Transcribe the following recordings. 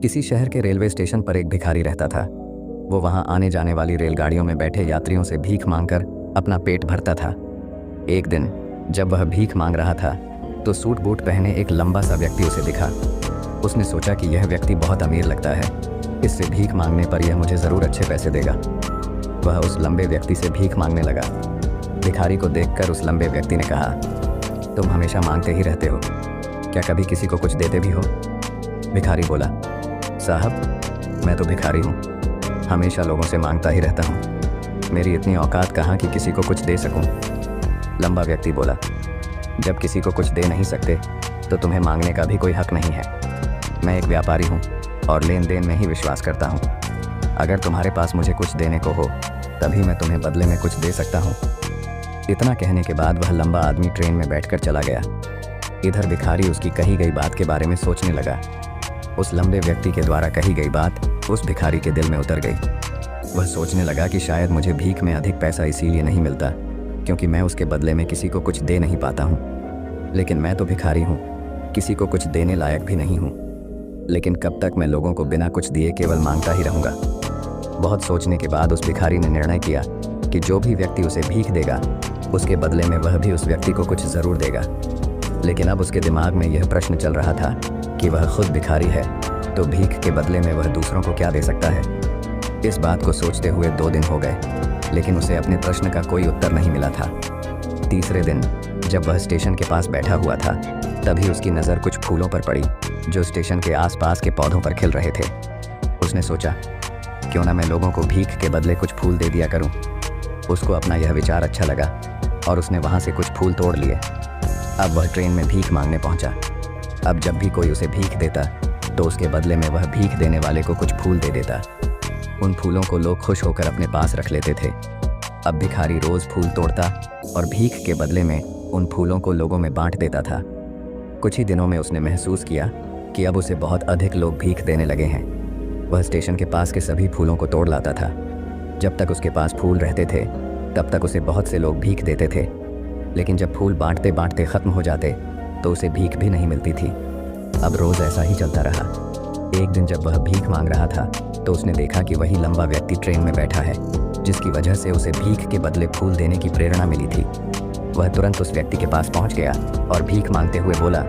किसी शहर के रेलवे स्टेशन पर एक भिखारी रहता था। वो वहां आने जाने वाली रेलगाड़ियों में बैठे यात्रियों से भीख मांगकर अपना पेट भरता था। एक दिन जब वह भीख मांग रहा था तो सूट बूट पहने एक लंबा सा व्यक्ति उसे दिखा। उसने सोचा कि यह व्यक्ति बहुत अमीर लगता है, इससे भीख मांगने पर यह मुझे ज़रूर अच्छे पैसे देगा। वह उस लंबे व्यक्ति से भीख मांगने लगा। भिखारी को देखकर उस लंबे व्यक्ति ने कहा, तुम हमेशा मांगते ही रहते हो, क्या कभी किसी को कुछ देते भी हो? भिखारी बोला, साहब मैं तो भिखारी हूँ, हमेशा लोगों से मांगता ही रहता हूँ, मेरी इतनी औकात कहाँ कि किसी को कुछ दे सकूँ। लंबा व्यक्ति बोला, जब किसी को कुछ दे नहीं सकते तो तुम्हें मांगने का भी कोई हक नहीं है। मैं एक व्यापारी हूँ और लेन देन में ही विश्वास करता हूँ। अगर तुम्हारे पास मुझे कुछ देने को हो तभी मैं तुम्हें बदले में कुछ दे सकता हूँ। इतना कहने के बाद वह लंबा आदमी ट्रेन में बैठकर चला गया। इधर भिखारी उसकी कही गई बात के बारे में सोचने लगा। उस लंबे व्यक्ति के द्वारा कही गई बात उस भिखारी के दिल में उतर गई। वह सोचने लगा कि शायद मुझे भीख में अधिक पैसा इसीलिए नहीं मिलता क्योंकि मैं उसके बदले में किसी को कुछ दे नहीं पाता हूँ। लेकिन मैं तो भिखारी हूँ, किसी को कुछ देने लायक भी नहीं हूँ। लेकिन कब तक मैं लोगों को बिना कुछ दिए केवल मांगता ही रहूँगा। बहुत सोचने के बाद उस भिखारी ने निर्णय किया कि जो भी व्यक्ति उसे भीख देगा उसके बदले में वह भी उस व्यक्ति को कुछ ज़रूर देगा। लेकिन अब उसके दिमाग में यह प्रश्न चल रहा था कि वह खुद भिखारी है तो भीख के बदले में वह दूसरों को क्या दे सकता है। इस बात को सोचते हुए 2 दिन हो गए लेकिन उसे अपने प्रश्न का कोई उत्तर नहीं मिला था। तीसरे दिन जब वह स्टेशन के पास बैठा हुआ था तभी उसकी नज़र कुछ फूलों पर पड़ी जो स्टेशन के आसपास के पौधों पर खिल रहे थे। उसने सोचा, क्यों ना मैं लोगों को भीख के बदले कुछ फूल दे दिया करूं। उसको अपना यह विचार अच्छा लगा और उसने वहां से कुछ फूल तोड़ लिए। अब वह ट्रेन में भीख मांगने पहुंचा। अब जब भी कोई उसे भीख देता तो उसके बदले में वह भीख देने वाले को कुछ फूल दे देता। उन फूलों को लोग खुश होकर अपने पास रख लेते थे। अब भिखारी रोज़ फूल तोड़ता और भीख के बदले में उन फूलों को लोगों में बांट देता था। कुछ ही दिनों में उसने महसूस किया कि अब उसे बहुत अधिक लोग भीख देने लगे हैं। वह स्टेशन के पास के सभी फूलों को तोड़ लाता था। जब तक उसके पास फूल रहते थे तब तक उसे बहुत से लोग भीख देते थे, लेकिन जब फूल बांटते बांटते ख़त्म हो जाते तो उसे भीख भी नहीं मिलती थी। अब रोज़ ऐसा ही चलता रहा। एक दिन जब वह भीख मांग रहा था तो उसने देखा कि वही लंबा व्यक्ति ट्रेन में बैठा है जिसकी वजह से उसे भीख के बदले फूल देने की प्रेरणा मिली थी। वह तुरंत उस व्यक्ति के पास पहुंच गया और भीख मांगते हुए बोला,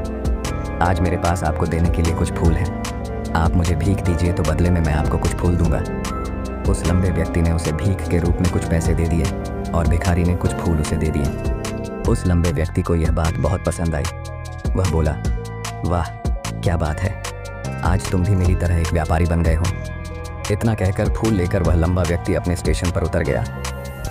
आज मेरे पास आपको देने के लिए कुछ फूल हैं, आप मुझे भीख दीजिए तो बदले में मैं आपको कुछ फूल दूंगा। उस लंबे व्यक्ति ने उसे भीख के रूप में कुछ पैसे दे दिए और भिखारी ने कुछ फूल उसे दे दिए। उस लंबे व्यक्ति को यह बात बहुत पसंद आई। वह बोला, वाह क्या बात है, आज तुम भी मेरी तरह एक व्यापारी बन गए हो। इतना कहकर फूल लेकर वह लंबा व्यक्ति अपने स्टेशन पर उतर गया।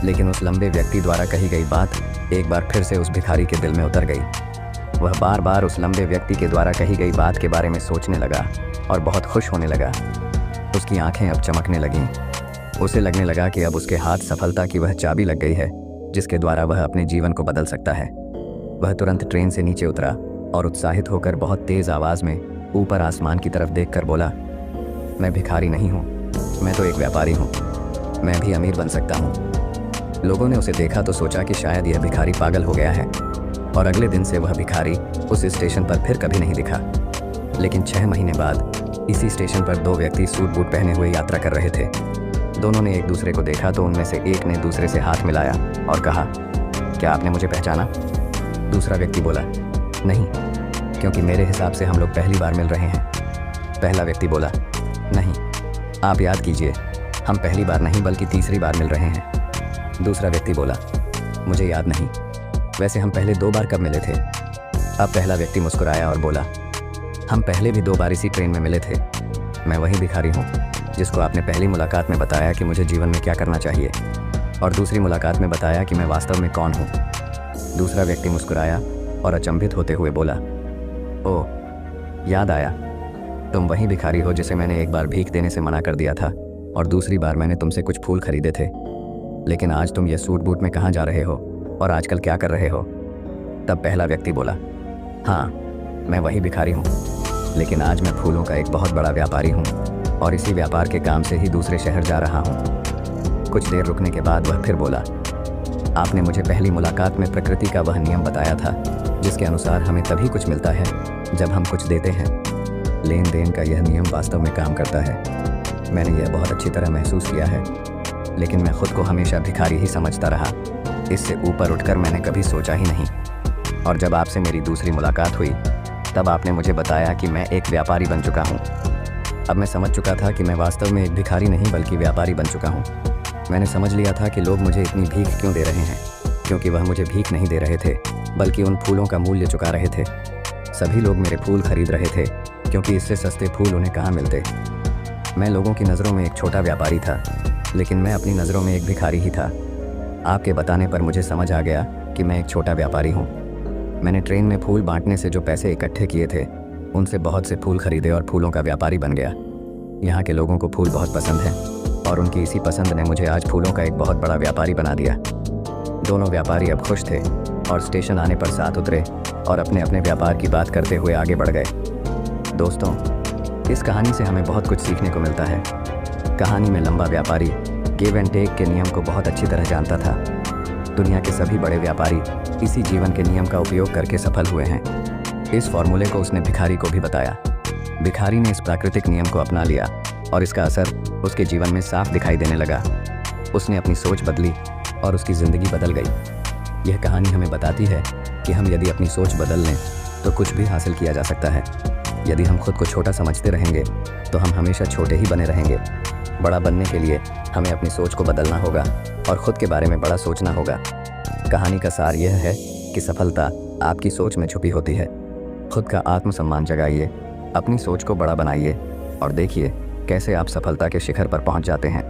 लेकिन उस लंबे व्यक्ति द्वारा कही गई बात एक बार फिर से उस भिखारी के दिल में उतर गई। वह बार बार उस लंबे व्यक्ति के द्वारा कही गई बात के बारे में सोचने लगा और बहुत खुश होने लगा। उसकी आंखें अब चमकने लगीं। उसे लगने लगा कि अब उसके हाथ सफलता की वह चाबी लग गई है जिसके द्वारा वह अपने जीवन को बदल सकता है। वह तुरंत ट्रेन से नीचे उतरा और उत्साहित होकर बहुत तेज़ आवाज़ में ऊपर आसमान की तरफ देखकर बोला, मैं भिखारी नहीं हूँ, मैं तो एक व्यापारी हूँ, मैं भी अमीर बन सकता हूँ। लोगों ने उसे देखा तो सोचा कि शायद यह भिखारी पागल हो गया है और अगले दिन से वह भिखारी उस स्टेशन पर फिर कभी नहीं दिखा। लेकिन 6 महीने बाद इसी स्टेशन पर 2 व्यक्ति सूट बूट पहने हुए यात्रा कर रहे थे। दोनों ने एक दूसरे को देखा तो उनमें से एक ने दूसरे से हाथ मिलाया और कहा, क्या आपने मुझे पहचाना? दूसरा व्यक्ति बोला, नहीं, क्योंकि मेरे हिसाब से हम लोग पहली बार मिल रहे हैं। पहला व्यक्ति बोला, नहीं, आप याद कीजिए, हम पहली बार नहीं बल्कि तीसरी बार मिल रहे हैं। दूसरा व्यक्ति बोला, मुझे याद नहीं, वैसे हम पहले 2 बार कब मिले थे? अब पहला व्यक्ति मुस्कुराया और बोला, हम पहले भी 2 बार इसी ट्रेन में मिले थे। मैं वही भिखारी हूँ जिसको आपने पहली मुलाकात में बताया कि मुझे जीवन में क्या करना चाहिए और दूसरी मुलाकात में बताया कि मैं वास्तव में कौन हूँ। दूसरा व्यक्ति मुस्कुराया और अचंभित होते हुए बोला, ओह याद आया, तुम वही भिखारी हो जिसे मैंने एक बार भीख देने से मना कर दिया था और दूसरी बार मैंने तुमसे कुछ फूल खरीदे थे। लेकिन आज तुम ये सूट बूट में कहाँ जा रहे हो और आजकल क्या कर रहे हो? तब पहला व्यक्ति बोला, हाँ मैं वही भिखारी हूँ, लेकिन आज मैं फूलों का एक बहुत बड़ा व्यापारी हूँ और इसी व्यापार के काम से ही दूसरे शहर जा रहा हूँ। कुछ देर रुकने के बाद वह फिर बोला, आपने मुझे पहली मुलाकात में प्रकृति का वह नियम बताया था जिसके अनुसार हमें तभी कुछ मिलता है जब हम कुछ देते हैं, लेन देन का यह नियम वास्तव में काम करता है। मैंने यह बहुत अच्छी तरह महसूस किया है, लेकिन मैं खुद को हमेशा भिखारी ही समझता रहा। इससे ऊपर उठकर मैंने कभी सोचा ही नहीं। और जब आपसे मेरी दूसरी मुलाकात हुई तब आपने मुझे बताया कि मैं एक व्यापारी बन चुका हूँ। अब मैं समझ चुका था कि मैं वास्तव में एक भिखारी नहीं बल्कि व्यापारी बन चुका हूँ। मैंने समझ लिया था कि लोग मुझे इतनी भीख क्यों दे रहे हैं, क्योंकि वह मुझे भीख नहीं दे रहे थे बल्कि उन फूलों का मूल्य चुका रहे थे। सभी लोग मेरे फूल खरीद रहे थे क्योंकि इससे सस्ते फूल उन्हें कहाँ मिलते। मैं लोगों की नज़रों में एक छोटा व्यापारी था, लेकिन मैं अपनी नज़रों में एक भिखारी ही था। आपके बताने पर मुझे समझ आ गया कि मैं एक छोटा व्यापारी हूँ। मैंने ट्रेन में फूल बांटने से जो पैसे इकट्ठे किए थे उनसे बहुत से फूल खरीदे और फूलों का व्यापारी बन गया। यहाँ के लोगों को फूल बहुत पसंद है और उनकी इसी पसंद ने मुझे आज फूलों का एक बहुत बड़ा व्यापारी बना दिया। दोनों व्यापारी अब खुश थे और स्टेशन आने पर साथ उतरे और अपने अपने व्यापार की बात करते हुए आगे बढ़ गए। दोस्तों, इस कहानी से हमें बहुत कुछ सीखने को मिलता है। कहानी में लंबा व्यापारी गिव एंड टेक के नियम को बहुत अच्छी तरह जानता था। दुनिया के सभी बड़े व्यापारी इसी जीवन के नियम का उपयोग करके सफल हुए हैं। इस फॉर्मूले को उसने भिखारी को भी बताया। भिखारी ने इस प्राकृतिक नियम को अपना लिया और इसका असर उसके जीवन में साफ दिखाई देने लगा। उसने अपनी सोच बदली और उसकी ज़िंदगी बदल गई। यह कहानी हमें बताती है कि हम यदि अपनी सोच बदल लें तो कुछ भी हासिल किया जा सकता है। यदि हम खुद को छोटा समझते रहेंगे तो हम हमेशा छोटे ही बने रहेंगे। बड़ा बनने के लिए हमें अपनी सोच को बदलना होगा और खुद के बारे में बड़ा सोचना होगा। कहानी का सार यह है कि सफलता आपकी सोच में छुपी होती है। खुद का आत्मसम्मान जगाइए, अपनी सोच को बड़ा बनाइए और देखिए कैसे आप सफलता के शिखर पर पहुंच जाते हैं।